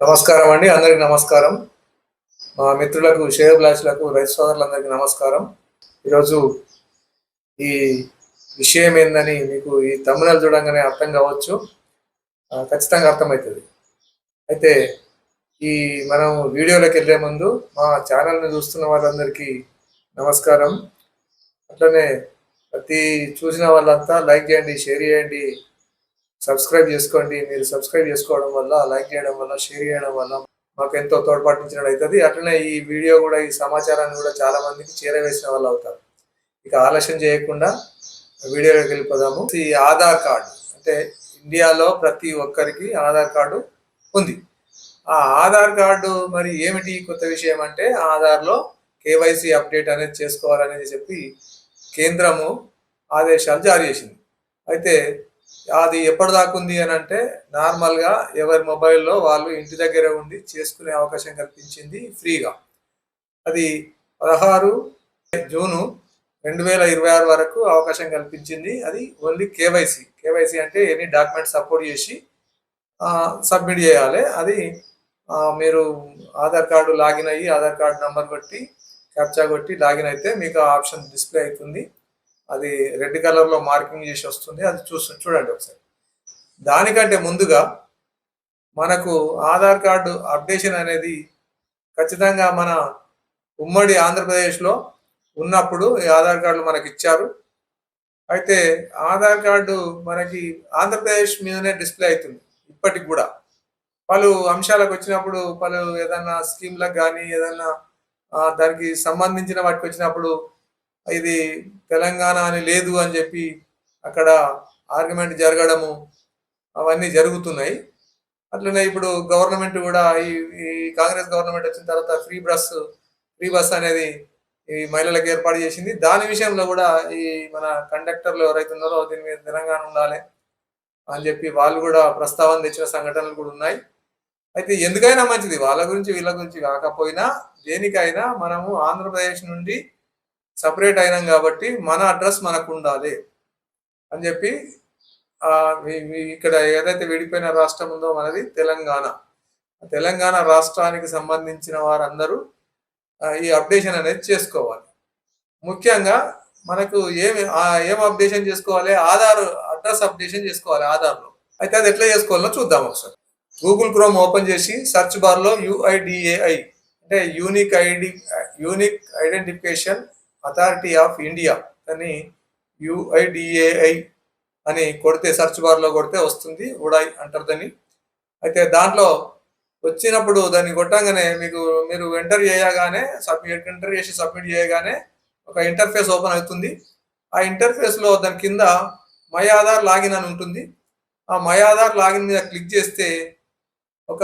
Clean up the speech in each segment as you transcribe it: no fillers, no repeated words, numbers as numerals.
నమస్కారం అండి. అందరికి నమస్కారం. మా మిత్రులకు, శ్రేయోభిలాషులకు, రైతు సోదరులందరికీ నమస్కారం. ఈరోజు ఈ విషయం ఏందని మీకు ఈ తమ్మునలు చూడంగానే అర్థం కావచ్చు. ఖచ్చితంగా అర్థమవుతుంది. అయితే ఈ మనం వీడియోలోకి వెళ్ళే ముందు మా ఛానల్ని చూస్తున్న వాళ్ళందరికీ నమస్కారం. అట్లనే ప్రతి చూసిన వాళ్ళంతా లైక్ చేయండి, షేర్ చేయండి, సబ్స్క్రైబ్ చేసుకోండి. మీరు సబ్స్క్రైబ్ చేసుకోవడం వల్ల, లైక్ చేయడం వల్ల, షేర్ చేయడం వల్ల మాకు ఎంతో తోడ్పాటించినట్టు అవుతుంది. అట్లనే ఈ వీడియో కూడా, ఈ సమాచారాన్ని కూడా చాలా మందికి చేరవేసిన వాళ్ళు అవుతారు. ఇక ఆలస్యం చేయకుండా వీడియోలోకి వెళ్ళిపోదాము. ఈ ఆధార్ కార్డు అంటే ఇండియాలో ప్రతి ఒక్కరికి ఆధార్ కార్డు ఉంది. ఆ ఆధార్ కార్డు మరి ఏమిటి కొత్త విషయం అంటే, ఆధార్లో కేవైసీ అప్డేట్ అనేది చేసుకోవాలనేది చెప్పి కేంద్రము ఆదేశాలు జారీ చేసింది. అయితే అది ఎప్పటిదాకా ఉంది అని అంటే, నార్మల్గా ఎవరి మొబైల్లో వాళ్ళు ఇంటి దగ్గర ఉండి చేసుకునే అవకాశం కల్పించింది ఫ్రీగా. అది 16 జూను 2026 వరకు అవకాశం కల్పించింది. అది ఓన్లీ కేవైసీ అంటే ఎనీ డాక్యుమెంట్ సపోర్ట్ చేసి సబ్మిట్ చేయాలి. అది మీరు ఆధార్ కార్డు లాగిన్ అయ్యి ఆధార్ కార్డు నంబర్ కొట్టి క్యాప్చా కొట్టి లాగిన్ అయితే మీకు ఆ ఆప్షన్ డిస్ప్లే అవుతుంది. అది రెడ్ కలర్లో మార్కింగ్ చేసి వస్తుంది. అది చూడండి ఒకసారి. దానికంటే ముందుగా మనకు ఆధార్ కార్డు అప్డేషన్ అనేది ఖచ్చితంగా మన ఉమ్మడి ఆంధ్రప్రదేశ్లో ఉన్నప్పుడు ఈ ఆధార్ కార్డులు మనకి ఇచ్చారు. అయితే ఆధార్ కార్డు మనకి ఆంధ్రప్రదేశ్ మీదనే డిస్ప్లే అవుతుంది ఇప్పటికి కూడా. పలు అంశాలకు వచ్చినప్పుడు, పలు ఏదన్నా స్కీమ్లకు కానీ ఏదన్నా దానికి సంబంధించిన వాటికి వచ్చినప్పుడు ఇది తెలంగాణ అని లేదు అని చెప్పి అక్కడ ఆర్గ్యుమెంట్ జరగడము అవన్నీ జరుగుతున్నాయి. అట్లనే ఇప్పుడు గవర్నమెంట్ కూడా ఈ కాంగ్రెస్ గవర్నమెంట్ వచ్చిన తర్వాత ఫ్రీ బస్ అనేది ఈ మహిళలకు ఏర్పాటు చేసింది. దాని విషయంలో కూడా ఈ మన కండక్టర్లు ఎవరైతే ఉన్నారో దీని మీద తెలంగాణ ఉండాలి అని చెప్పి వాళ్ళు కూడా ప్రస్తావన తెచ్చిన సంఘటనలు కూడా ఉన్నాయి. అయితే ఎందుకైనా మంచిది, వాళ్ళ గురించి వీళ్ళ గురించి కాకపోయినా దేనికైనా మనము ఆంధ్రప్రదేశ్ నుండి సపరేట్ అయినాం కాబట్టి మన అడ్రస్ మనకు ఉండాలి అని చెప్పి ఇక్కడ ఏదైతే విడిపోయిన రాష్ట్రం ఉందో మనది తెలంగాణ రాష్ట్రానికి సంబంధించిన వారందరూ ఈ అప్డేషన్ అనేది చేసుకోవాలి. ముఖ్యంగా మనకు ఏం అప్డేషన్ చేసుకోవాలి, ఆధార్ అడ్రస్ అప్డేషన్ చేసుకోవాలి ఆధార్లో. అయితే అది ఎట్లా చేసుకోవాలో చూద్దాం ఒకసారి. గూగుల్ క్రోమ్ ఓపెన్ చేసి సెర్చ్ బార్లో UIDAI అంటే unique identification authority of India అని UIDAI అని కొడితే, సెర్చ్ బార్లో కొడితే వస్తుంది ఉడాయ్ అంటారు దాన్ని. అయితే దాంట్లో వచ్చినప్పుడు దాన్ని కొట్టంగానే మీరు ఎంటర్ చేసి సబ్మిట్ చేయగానే ఒక ఇంటర్ఫేస్ ఓపెన్ అవుతుంది. ఆ ఇంటర్ఫేస్లో దాని కింద మై ఆధార్ లాగిన్ అని ఉంటుంది. ఆ మై ఆధార్ లాగిన్ మీద క్లిక్ చేస్తే ఒక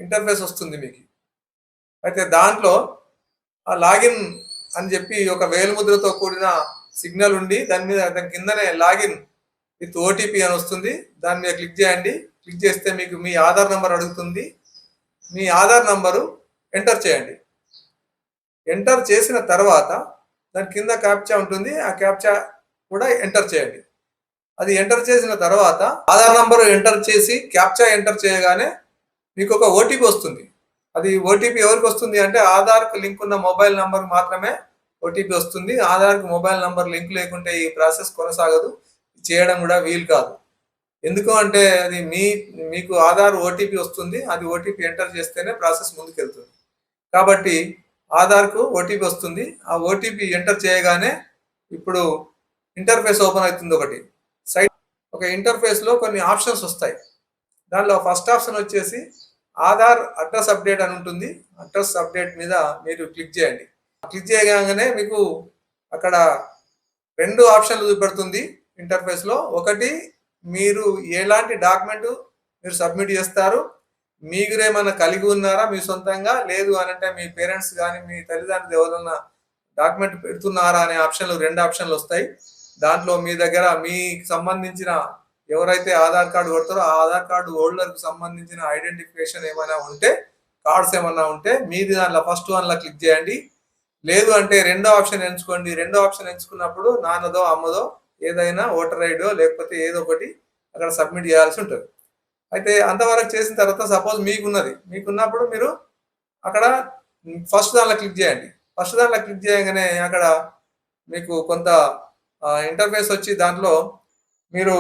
ఇంటర్ఫేస్ వస్తుంది మీకు. అయితే దాంట్లో ఆ లాగిన్ అని చెప్పి ఒక వేలిముద్రతో కూడిన సిగ్నల్ ఉండి దాని కిందనే లాగిన్ విత్ OTP అని వస్తుంది. దాని మీద క్లిక్ చేయండి. క్లిక్ చేస్తే మీకు మీ ఆధార్ నంబర్ అడుగుతుంది. మీ ఆధార్ నంబరు ఎంటర్ చేయండి. ఎంటర్ చేసిన తర్వాత దాని కింద క్యాప్చా ఉంటుంది. ఆ క్యాప్చా కూడా ఎంటర్ చేయండి. అది ఎంటర్ చేసిన తర్వాత ఆధార్ నంబరు ఎంటర్ చేసి క్యాప్చా ఎంటర్ చేయగానే మీకు ఒక OTP వస్తుంది. అది OTP ఎవరికి వస్తుంది అంటే ఆధార్కు లింక్ ఉన్న మొబైల్ నంబర్ మాత్రమే OTP వస్తుంది. ఆధార్కు మొబైల్ నంబర్ లింక్ లేకుంటే ఈ ప్రాసెస్ కొనసాగదు, చేయడం కూడా వీలు కాదు. ఎందుకు అంటే అది మీకు ఆధార్ OTP వస్తుంది. అది OTP ఎంటర్ చేస్తేనే ప్రాసెస్ ముందుకెళ్తుంది. కాబట్టి ఆధార్కు OTP వస్తుంది. ఆ OTP ఎంటర్ చేయగానే ఇప్పుడు ఇంటర్ఫేస్ ఓపెన్ అవుతుంది. ఒక ఇంటర్ఫేస్లో కొన్ని ఆప్షన్స్ వస్తాయి. దానిలో ఫస్ట్ ఆప్షన్ వచ్చేసి ఆధార్ అడ్రస్ అప్డేట్ అని ఉంటుంది. అడ్రస్ అప్డేట్ మీద మీరు క్లిక్ చేయండి. క్లిక్ చేయగానే మీకు అక్కడ 2 ఆప్షన్లు చూపెడుతుంది ఇంటర్ఫేస్లో. ఒకటి, మీరు ఎలాంటి డాక్యుమెంట్ మీరు సబ్మిట్ చేస్తారు, మీరేమన్నా కలిగి ఉన్నారా మీ సొంతంగా, లేదు అని అంటే మీ పేరెంట్స్ కానీ మీ తల్లిదండ్రులు ఎవరన్నా డాక్యుమెంట్ పెడుతున్నారా అనే ఆప్షన్లు 2 ఆప్షన్లు వస్తాయి. దాంట్లో మీ దగ్గర మీకు సంబంధించిన ఎవరైతే ఆధార్ కార్డు కొడతారో ఆ ఆధార్ కార్డు హోల్డర్కి సంబంధించిన ఐడెంటిఫికేషన్ ఏమైనా ఉంటే, కార్డ్స్ ఏమన్నా ఉంటే మీది దాంట్లో ఫస్ట్ వన్లో క్లిక్ చేయండి. లేదు అంటే 2వ ఆప్షన్ ఎంచుకోండి. 2వ ఆప్షన్ ఎంచుకున్నప్పుడు నాన్నదో అమ్మదో ఏదైనా ఓటర్ ఐడో లేకపోతే ఏదో ఒకటి అక్కడ సబ్మిట్ చేయాల్సి ఉంటుంది. అయితే అంతవరకు చేసిన తర్వాత సపోజ్ మీకున్నప్పుడు మీరు అక్కడ ఫస్ట్ దానిలో క్లిక్ చేయండి. ఫస్ట్ దానిలో క్లిక్ చేయగానే అక్కడ మీకు కొంత ఇంటర్ఫేస్ వచ్చి దాంట్లో మీరు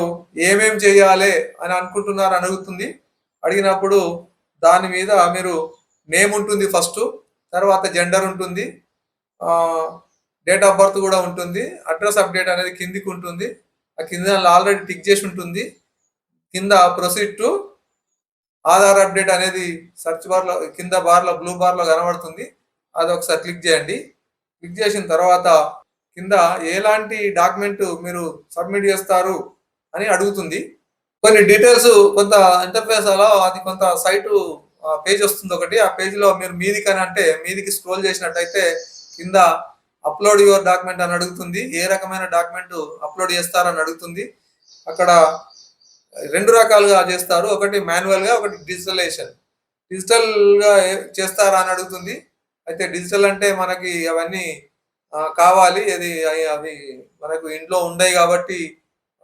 ఏమేం చేయాలి అని అనుకుంటున్నారు అని అడుగుతుంది. అడిగినప్పుడు దాని మీద మీరు నేమ్ ఉంటుంది ఫస్ట్, తర్వాత జెండర్ ఉంటుంది, డేట్ ఆఫ్ బర్త్ కూడా ఉంటుంది, అడ్రస్ అప్డేట్ అనేది కిందికి ఉంటుంది. ఆ కింద ఆల్రెడీ టిక్ చేసి ఉంటుంది. కింద ప్రొసీడ్ టు ఆధార్ అప్డేట్ అనేది సెర్చ్ బార్లో కింద బార్లో బ్లూ బార్లో కనబడుతుంది. అది ఒకసారి క్లిక్ చేయండి. క్లిక్ చేసిన తర్వాత కింద ఎలాంటి డాక్యుమెంట్ మీరు సబ్మిట్ చేస్తారు అని అడుగుతుంది. కొన్ని డీటెయిల్స్ కొంత ఇంటర్ఫేస్ అలా అది కొంత సైటు పేజ్ వస్తుంది ఒకటి. ఆ పేజ్లో మీరు మీదికని అంటే మీదికి స్క్రోల్ చేసినట్టయితే కింద అప్లోడ్ యువర్ డాక్యుమెంట్ అని అడుగుతుంది. ఏ రకమైన డాక్యుమెంట్ అప్లోడ్ చేస్తారని అడుగుతుంది. అక్కడ రెండు రకాలుగా చేస్తారు. ఒకటి మాన్యువల్గా, ఒకటి డిజిటలైజేషన్. డిజిటల్గా చేస్తారా అని అడుగుతుంది. అయితే డిజిటల్ అంటే మనకి అవన్నీ కావాలి, అవి మనకు ఇంట్లో ఉండయి కాబట్టి,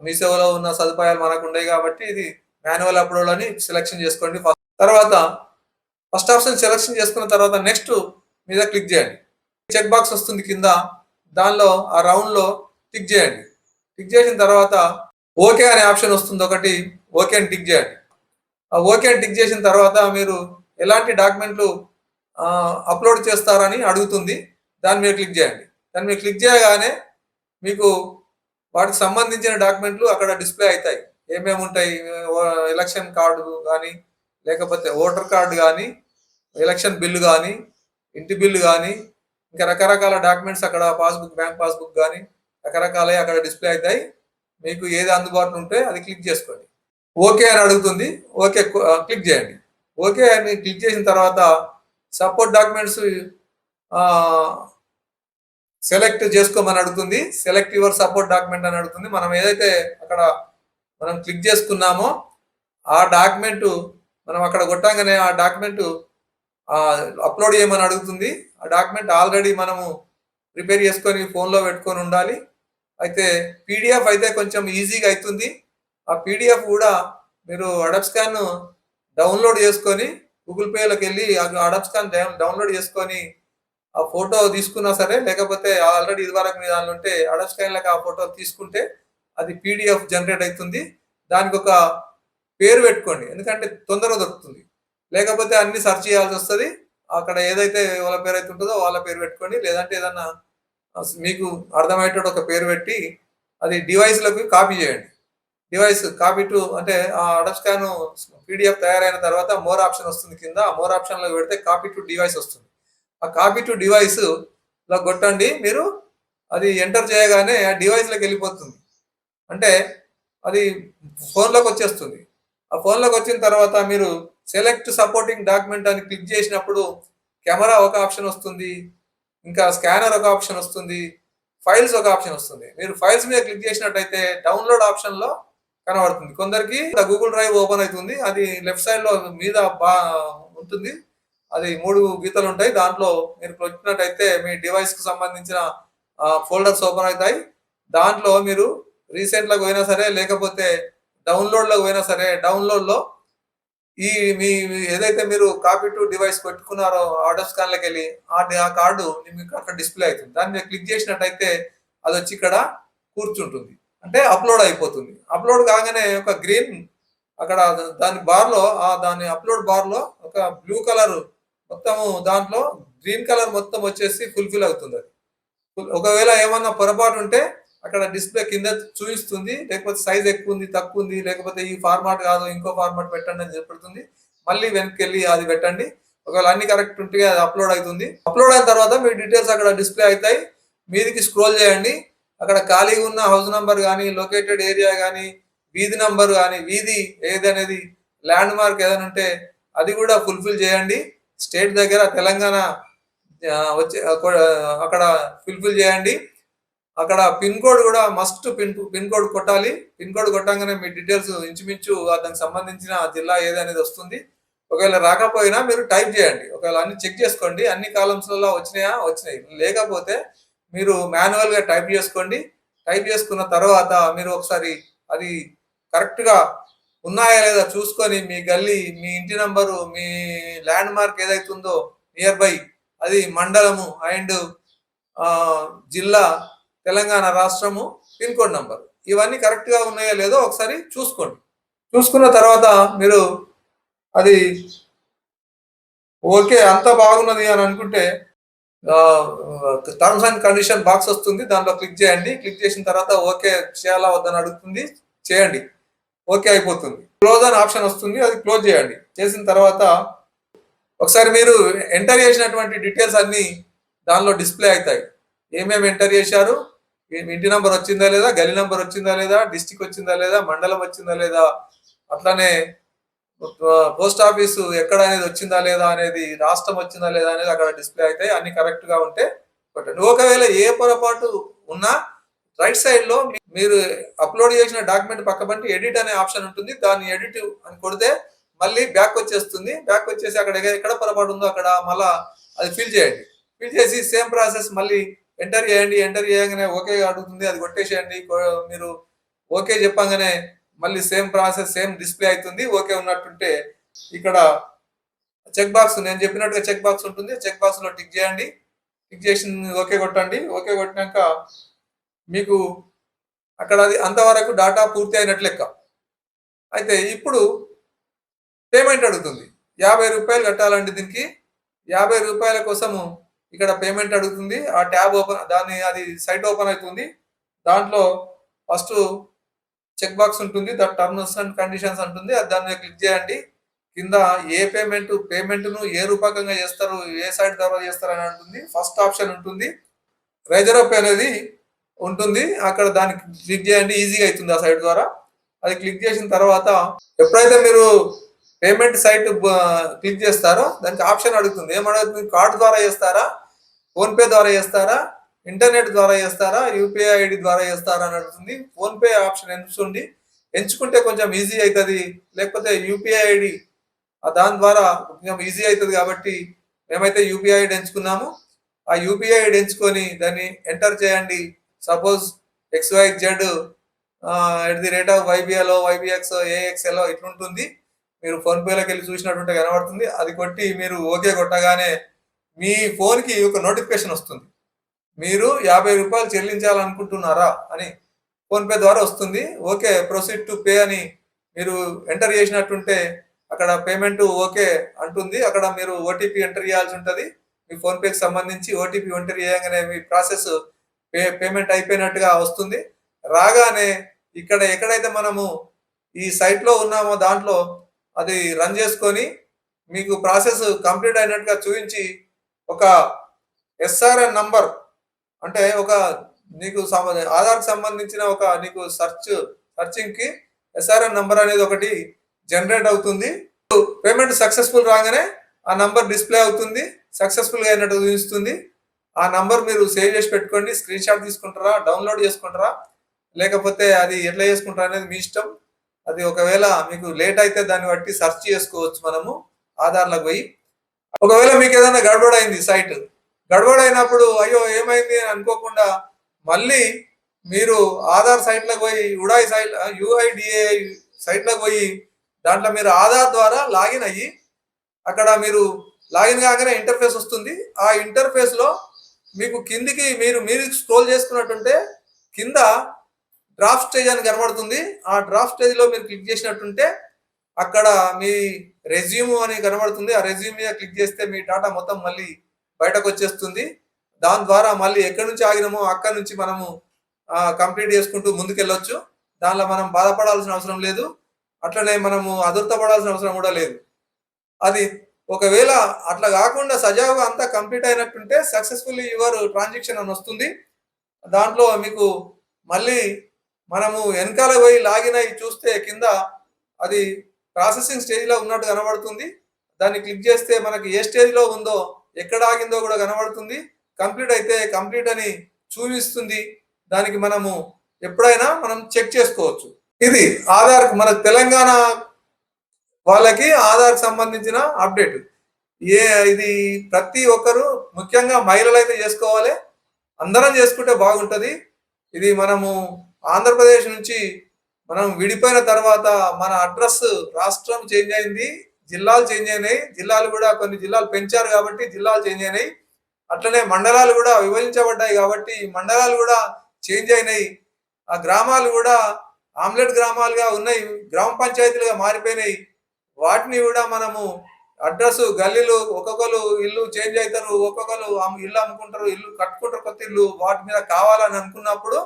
మీ సేవలో ఉన్న సదుపాయాలు మనకు ఉండయి కాబట్టి ఇది మాన్యువల్ అప్లోడ్ అని సెలెక్షన్ చేసుకోండి. తర్వాత ఫస్ట్ ఆప్షన్ సెలెక్షన్ చేసుకున్న తర్వాత నెక్స్ట్ మీద క్లిక్ చేయండి. చెక్ బాక్స్ వస్తుంది కింద, దానిలో ఆ రౌండ్లో టిక్ చేయండి. టిక్ చేసిన తర్వాత ఓకే అనే ఆప్షన్ వస్తుంది ఒకటి, ఓకే అని టిక్ చేయండి. ఆ ఓకే అని టిక్ చేసిన తర్వాత మీరు ఎలాంటి డాక్యుమెంట్లు అప్లోడ్ చేస్తారని అడుగుతుంది. దాని మీద క్లిక్ చేయండి. దాని మీద క్లిక్ చేయగానే మీకు వాటికి సంబంధించిన డాక్యుమెంట్లు అక్కడ డిస్ప్లే అవుతాయి. ఏమేమి ఉంటాయి, ఎలక్షన్ కార్డు కానీ, లేకపోతే ఓటర్ కార్డు కానీ, ఎలక్షన్ బిల్లు కానీ, ఇంటి బిల్లు కానీ, ఇంకా రకరకాల డాక్యుమెంట్స్ అక్కడ పాస్బుక్, బ్యాంక్ పాస్బుక్ కానీ రకరకాలవి అక్కడ డిస్ప్లే అవుతాయి. మీకు ఏది అందుబాటులో ఉంటే అది క్లిక్ చేసుకోండి. ఓకే అని అడుగుతుంది. ఓకే క్లిక్ చేయండి. ఓకే అని క్లిక్ చేసిన తర్వాత సపోర్ట్ డాక్యుమెంట్స్ సెలెక్ట్ చేసుకోమని అడుగుతుంది. సెలెక్ట్ యువర్ సపోర్ట్ డాక్యుమెంట్ అని అడుగుతుంది. మనం ఏదైతే అక్కడ మనం క్లిక్ చేసుకున్నామో ఆ డాక్యుమెంట్ మనం అక్కడ కొట్టంగానే ఆ డాక్యుమెంట్ అప్లోడ్ చేయమని అడుగుతుంది. ఆ డాక్యుమెంట్ ఆల్రెడీ మనము ప్రిపేర్ చేసుకొని ఫోన్లో పెట్టుకొని ఉండాలి. అయితే పీడిఎఫ్ అయితే కొంచెం ఈజీగా అవుతుంది. ఆ పీడిఎఫ్ కూడా మీరు అడబ్ స్కాన్ డౌన్లోడ్ చేసుకొని గూగుల్ పేలోకి వెళ్ళి అడబ్ స్కాన్ డౌన్లోడ్ చేసుకొని ఆ ఫోటో తీసుకున్నా సరే, లేకపోతే ఆల్రెడీ ఇదివరకు మీ దానిలో ఉంటే అడబ్ స్కాన్లకు ఆ ఫోటో తీసుకుంటే అది పీడిఎఫ్ జనరేట్ అవుతుంది. దానికి ఒక పేరు పెట్టుకోండి, ఎందుకంటే తొందరగా దొరుకుతుంది. లేకపోతే అన్ని సెర్చ్ చేయాల్సి వస్తుంది. అక్కడ ఏదైతే వాళ్ళ పేరు అయితే ఉంటుందో వాళ్ళ పేరు పెట్టుకోండి. లేదంటే ఏదన్నా మీకు అర్థమయ్యేటట్టు ఒక పేరు పెట్టి అది డివైస్లోకి కాపీ చేయండి. డివైస్ కాపీ టు అంటే ఆ అడబ్ స్కాన్ పీడిఎఫ్ తయారైన తర్వాత మోర్ ఆప్షన్ వస్తుంది కింద. ఆ మోర్ ఆప్షన్లో పెడితే కాపీ టు డివైస్ వస్తుంది. ఆ కాపీ టు డివైస్ లో కొట్టండి. మీరు అది ఎంటర్ చేయగానే ఆ డివైస్లోకి వెళ్ళిపోతుంది. అంటే అది ఫోన్లోకి వచ్చేస్తుంది. ఆ ఫోన్లోకి వచ్చిన తర్వాత మీరు సెలెక్ట్ సపోర్టింగ్ డాక్యుమెంట్ అని క్లిక్ చేసినప్పుడు కెమెరా ఒక ఆప్షన్ వస్తుంది, ఇంకా స్కానర్ ఒక ఆప్షన్ వస్తుంది, ఫైల్స్ ఒక ఆప్షన్ వస్తుంది. మీరు ఫైల్స్ మీద క్లిక్ చేసినట్టయితే డౌన్లోడ్ ఆప్షన్లో కనబడుతుంది. కొందరికి గూగుల్ డ్రైవ్ ఓపెన్ అవుతుంది. అది లెఫ్ట్ సైడ్లో మీద ఉంటుంది. అది 3 గీతలు ఉంటాయి. దాంట్లో మీరు వచ్చినట్టయితే మీ డివైస్కి సంబంధించిన ఫోల్డర్స్ ఓపెన్ అవుతాయి. దాంట్లో మీరు రీసెంట్లోకి పోయినా సరే, లేకపోతే డౌన్లోడ్లోకి పోయినా సరే, డౌన్లోడ్లో ఈ మీ ఏదైతే మీరు కాపీ టు డివైస్ పెట్టుకున్నారో ఆర్డర్ స్కాన్లోకి వెళ్ళి ఆ కార్డు మీకు అక్కడ డిస్ప్లే అవుతుంది. దాన్ని మీరు క్లిక్ చేసినట్టయితే అది వచ్చి ఇక్కడ కూర్చుంటుంది, అంటే అప్లోడ్ అయిపోతుంది. అప్లోడ్ కాగానే ఒక గ్రీన్ అక్కడ దాని అప్లోడ్ బార్లో ఒక బ్లూ కలర్ మొత్తము, దాంట్లో గ్రీన్ కలర్ మొత్తం వచ్చేసి ఫుల్ఫిల్ అవుతుంది. అది ఒకవేళ ఏమన్నా పొరపాటు ఉంటే అక్కడ డిస్ప్లే కింద చూపిస్తుంది. లేకపోతే సైజ్ ఎక్కువ ఉంది, తక్కువ ఉంది, లేకపోతే ఈ ఫార్మాట్ కాదు ఇంకో ఫార్మాట్ పెట్టండి అని చెప్తుంది. మళ్ళీ వెనక్కి వెళ్ళి అది పెట్టండి. ఒకవేళ అన్ని కరెక్ట్ ఉంటే అది అప్లోడ్ అవుతుంది. అప్లోడ్ అయిన తర్వాత మీ డీటెయిల్స్ అక్కడ డిస్ప్లే అవుతాయి. మీదికి స్క్రోల్ చేయండి. అక్కడ ఖాళీగా ఉన్న హౌస్ నంబర్ కానీ, లొకేటెడ్ ఏరియా కానీ, వీధి నంబర్ కానీ, వీధి ఏదనేది ల్యాండ్ మార్క్ ఏదైనా ఉంటే అది కూడా ఫుల్ఫిల్ చేయండి. స్టేట్ దగ్గర తెలంగాణ వచ్చి అక్కడ ఫుల్ఫిల్ చేయండి. అక్కడ పిన్ కోడ్ కూడా మస్ట్ పిన్ కోడ్ కొట్టాలి. పిన్ కోడ్ కొట్టంగానే మీ డీటెయిల్స్ ఇంచుమించు దానికి సంబంధించిన జిల్లా ఏదనేది వస్తుంది. ఒకవేళ రాకపోయినా మీరు టైప్ చేయండి. ఒకవేళ అన్ని చెక్ చేసుకోండి, అన్ని కాలమ్స్లలో వచ్చినాయి. లేకపోతే మీరు మాన్యువల్గా టైప్ చేసుకోండి. టైప్ చేసుకున్న తర్వాత మీరు ఒకసారి అది కరెక్ట్గా ఉన్నాయా లేదా చూసుకొని మీ గల్లీ, మీ ఇంటి నంబరు, మీ ల్యాండ్ మార్క్ ఏదైతే ఉందో నియర్ బై, అది మండలము అండ్ జిల్లా, తెలంగాణ రాష్ట్రము, పిన్ కోడ్ నంబర్, ఇవన్నీ కరెక్ట్గా ఉన్నాయో లేదో ఒకసారి చూసుకోండి. చూసుకున్న తర్వాత మీరు అది ఓకే అంత బాగున్నది అని అనుకుంటే టర్మ్స్ అండ్ కండిషన్ బాక్స్ వస్తుంది, దాంట్లో క్లిక్ చేయండి. క్లిక్ చేసిన తర్వాత ఓకే చేయాలా వద్దని అడుగుతుంది, చేయండి. ఓకే అయిపోతుంది. క్లోజ్ అని ఆప్షన్ వస్తుంది, అది క్లోజ్ చేయండి. చేసిన తర్వాత ఒకసారి మీరు ఎంటర్ చేసినటువంటి డీటెయిల్స్ అన్ని దానిలో డిస్ప్లే అవుతాయి. ఏమేమి ఎంటర్ చేశారు, ఇంటి నంబర్ వచ్చిందా లేదా, గల్లీ నంబర్ వచ్చిందా లేదా, డిస్టిక్ వచ్చిందా లేదా, మండలం వచ్చిందా లేదా, అట్లానే పోస్ట్ ఆఫీసు ఎక్కడ అనేది వచ్చిందా లేదా అనేది, రాష్ట్రం వచ్చిందా లేదా అనేది అక్కడ డిస్ప్లే అవుతాయి. అన్ని కరెక్ట్ గా ఉంటే కొట్టండి. ఒకవేళ ఏ పొరపాటు ఉన్నా రైట్ సైడ్ లో మీరు అప్లోడ్ చేసిన డాక్యుమెంట్ పక్కబంటి ఎడిట్ అనే ఆప్షన్ ఉంటుంది, దాన్ని ఎడిట్ అని కొడితే మళ్ళీ బ్యాక్ వచ్చేస్తుంది. బ్యాక్ వచ్చేసి అక్కడ ఎక్కడ పొరపాటు ఉందో అక్కడ మళ్ళా అది ఫిల్ చేయండి. ఫిల్ చేసి సేమ్ ప్రాసెస్ మళ్ళీ ఎంటర్ చేయండి. ఎంటర్ చేయగానే ఓకే అడుగుతుంది, అది కొట్టేసేయండి. మీరు ఓకే చెప్పంగానే మళ్ళీ సేమ్ ప్రాసెస్ సేమ్ డిస్ప్లే అవుతుంది. ఓకే ఉన్నట్టుంటే ఇక్కడ చెక్ బాక్స్, నేను చెప్పినట్టుగా చెక్ బాక్స్ ఉంటుంది, చెక్ బాక్స్ లో టిక్ చేయండి. టిక్ చేసి ఓకే కొట్టండి. ఓకే కొట్టినాక మీకు అక్కడ అది అంతవరకు డాటా పూర్తి అయినట్లు లెక్క. అయితే ఇప్పుడు పేమెంట్ అడుగుతుంది. 50 రూపాయలు కట్టాలండి దీనికి. 50 రూపాయల కోసము ఇక్కడ పేమెంట్ అడుగుతుంది. ఆ ట్యాబ్ ఓపెన్, దాన్ని అది సైట్ ఓపెన్ అవుతుంది. దాంట్లో ఫస్ట్ చెక్ బాక్స్ ఉంటుంది, ద టర్మ్స్ అండ్ కండిషన్స్ ఉంటుంది, దాన్ని క్లిక్ చేయండి. కింద ఏ పేమెంట్ను ఏ రూపకంగా చేస్తారు, ఏ సైట్ ద్వారా చేస్తారు అని ఉంటుంది. ఫస్ట్ ఆప్షన్ ఉంటుంది, రైజర్ అప్ అనేది ఉంటుంది, అక్కడ దాన్ని క్లిక్ చేయండి. ఈజీగా అవుతుంది ఆ సైట్ ద్వారా. అది క్లిక్ చేసిన తర్వాత ఎప్పుడైతే మీరు పేమెంట్ సైట్ క్లిక్ చేస్తారో దానికి ఆప్షన్ అడుగుతుంది. ఏమడుగుతుంది, కార్డు ద్వారా చేస్తారా, ఫోన్పే ద్వారా చేస్తారా, ఇంటర్నెట్ ద్వారా చేస్తారా, యూపీఐ ఐడి ద్వారా చేస్తారా అని అడుగుతుంది. ఫోన్పే ఆప్షన్ ఎంచుకోండి, ఎంచుకుంటే కొంచెం ఈజీ అవుతుంది. లేకపోతే యూపీఐ ఐడి, దాని ద్వారా కొంచెం ఈజీ అవుతుంది. కాబట్టి మేమైతే యూపీఐ ఐడి ఎంచుకున్నాము. ఆ యూపీఐ ఐడి ఎంచుకొని దాన్ని ఎంటర్ చేయండి. Suppose XYZ @YBL YBX AXL ఇట్లుంటుంది. మీరు ఫోన్పేలోకి వెళ్ళి చూసినట్టుంటే కనబడుతుంది. అది కొట్టి మీరు ఓకే కొట్టగానే మీ ఫోన్కి ఒక నోటిఫికేషన్ వస్తుంది, మీరు 50 రూపాయలు చెల్లించాలనుకుంటున్నారా అని ఫోన్పే ద్వారా వస్తుంది. ఓకే ప్రొసీడ్ టు పే అని మీరు ఎంటర్ చేసినట్టుంటే అక్కడ పేమెంట్ ఓకే అంటుంది. అక్కడ మీరు ఓటీపీ ఎంటర్ చేయాల్సి ఉంటుంది. మీ ఫోన్పేకి సంబంధించి ఓటీపీ ఎంటర్ చేయగానే మీ ప్రాసెస్ పేమెంట్ అయిపోయినట్టుగా వస్తుంది. రాగానే ఇక్కడ ఎక్కడైతే మనము ఈ సైట్లో ఉన్నామో దాంట్లో అది రన్ చేసుకొని మీకు ప్రాసెస్ కంప్లీట్ అయినట్టుగా చూపించి ఒక ఎస్ఆర్ఎన్ నంబర్, అంటే ఒక నీకు ఆధార్కి సంబంధించిన ఒక నీకు సర్చింగ్ కి ఎస్ఆర్ఎన్ నంబర్ అనేది ఒకటి జనరేట్ అవుతుంది. పేమెంట్ సక్సెస్ఫుల్ రాగానే ఆ నంబర్ డిస్ప్లే అవుతుంది, సక్సెస్ఫుల్ గా అయినట్టు చూపిస్తుంది. ఆ నంబర్ మీరు సేవ్ చేసి పెట్టుకోండి. స్క్రీన్ షాట్ తీసుకుంటారా, డౌన్లోడ్ చేసుకుంటారా, లేకపోతే అది ఎట్లా చేసుకుంటారా అనేది మీ ఇష్టం. అది ఒకవేళ మీకు లేట్ అయితే దాన్ని బట్టి సెర్చ్ చేసుకోవచ్చు మనము ఆధార్లకు పోయి. ఒకవేళ మీకు ఏదైనా గడబడైంది, సైట్ గడబడైనప్పుడు అయ్యో ఏమైంది అని అనుకోకుండా మళ్ళీ మీరు ఆధార్ సైట్లకు పోయి ఉడాయ్ సైట్ యుఐడిఏ సైట్లకు పోయి దాంట్లో మీరు ఆధార్ ద్వారా లాగిన్ అయ్యి అక్కడ మీరు లాగిన్ కాగానే ఇంటర్ఫేస్ వస్తుంది. ఆ ఇంటర్ఫేస్ లో మీకు కిందికి మీరు స్క్రోల్ చేసుకున్నట్టుంటే కింద డ్రాఫ్ట్ స్టేజ్ అని కనబడుతుంది. ఆ డ్రాఫ్ట్ స్టేజ్ లో మీరు క్లిక్ చేసినట్టుంటే అక్కడ మీ రెజ్యూమ్ అని కనబడుతుంది. ఆ రెజ్యూమ్ మీద క్లిక్ చేస్తే మీ డాటా మొత్తం మళ్ళీ బయటకు వచ్చేస్తుంది. దాని ద్వారా మళ్ళీ ఎక్కడి నుంచి ఆగినామో అక్కడి నుంచి మనము కంప్లీట్ చేసుకుంటూ ముందుకెళ్ళొచ్చు. దానిలో మనం బాధపడాల్సిన అవసరం లేదు, అట్లనే మనము అదుర్తపడాల్సిన అవసరం కూడా లేదు. అది ఒకవేళ అట్లా కాకుండా సజావుగా అంతా కంప్లీట్ అయినట్టుంటే సక్సెస్ఫుల్లీ యువర్ ట్రాన్సాక్షన్ అని వస్తుంది. దాంట్లో మీకు మళ్ళీ మనము వెనకాల పోయి లాగిన్ అయ్యి చూస్తే కింద అది ప్రాసెసింగ్ స్టేజ్లో ఉన్నట్టు కనబడుతుంది. దాన్ని క్లిక్ చేస్తే మనకి ఏ స్టేజ్లో ఉందో ఎక్కడ ఆగిందో కూడా కనబడుతుంది. కంప్లీట్ అయితే కంప్లీట్ అని చూపిస్తుంది. దానికి మనము ఎప్పుడైనా మనం చెక్ చేసుకోవచ్చు. ఇది ఆధార్, మన తెలంగాణ వాళ్ళకి ఆధార్ సంబంధించిన అప్డేట్. ఇది ప్రతి ఒక్కరు ముఖ్యంగా మహిళలు అయితే చేసుకోవాలి, అందరం చేసుకుంటే బాగుంటుంది. ఇది మనము ఆంధ్రప్రదేశ్ నుంచి మనం విడిపోయిన తర్వాత మన అడ్రస్ రాష్ట్రం చేంజ్ అయింది, జిల్లాలు చేంజ్ అయినాయి. జిల్లాలు కూడా కొన్ని జిల్లాలు పెంచారు కాబట్టి జిల్లాలు చేంజ్ అయినాయి. అట్లనే మండలాలు కూడా విభజించబడ్డాయి కాబట్టి మండలాలు కూడా చేంజ్ అయినాయి. ఆ గ్రామాలు కూడా ఆమ్లెట్ గ్రామాలుగా ఉన్నాయి, గ్రామ పంచాయతీలుగా మారిపోయినాయి. వాటిని కూడా మనము అడ్రస్ గల్లీలు ఒక్కొక్కరు ఇల్లు చేంజ్ అవుతారు, ఒక్కొక్కరు ఇల్లు అమ్ముకుంటారు, ఇల్లు కట్టుకుంటారు, కొత్త ఇల్లు వాటి మీద కావాలని అనుకున్నప్పుడు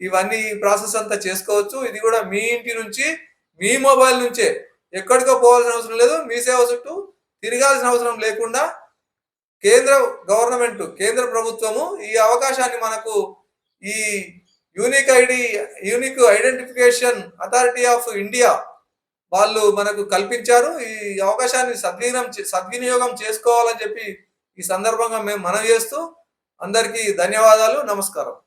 ఇవన్నీ ప్రాసెస్ అంతా చేసుకోవచ్చు. ఇది కూడా మీ ఇంటి నుంచి మీ మొబైల్ నుంచే ఎక్కడికో పోవాల్సిన అవసరం లేదు. మీ సేవ చుట్టూ తిరగాల్సిన అవసరం లేకుండా కేంద్ర ప్రభుత్వము ఈ అవకాశాన్ని మనకు ఈ unique identification authority of India వాళ్ళు మనకు కల్పించారు. ఈ అవకాశాన్ని సద్వినియోగం చేసుకోవాలని చెప్పి ఈ సందర్భంగా మేము మనవి చేస్తూ అందరికీ ధన్యవాదాలు, నమస్కారం.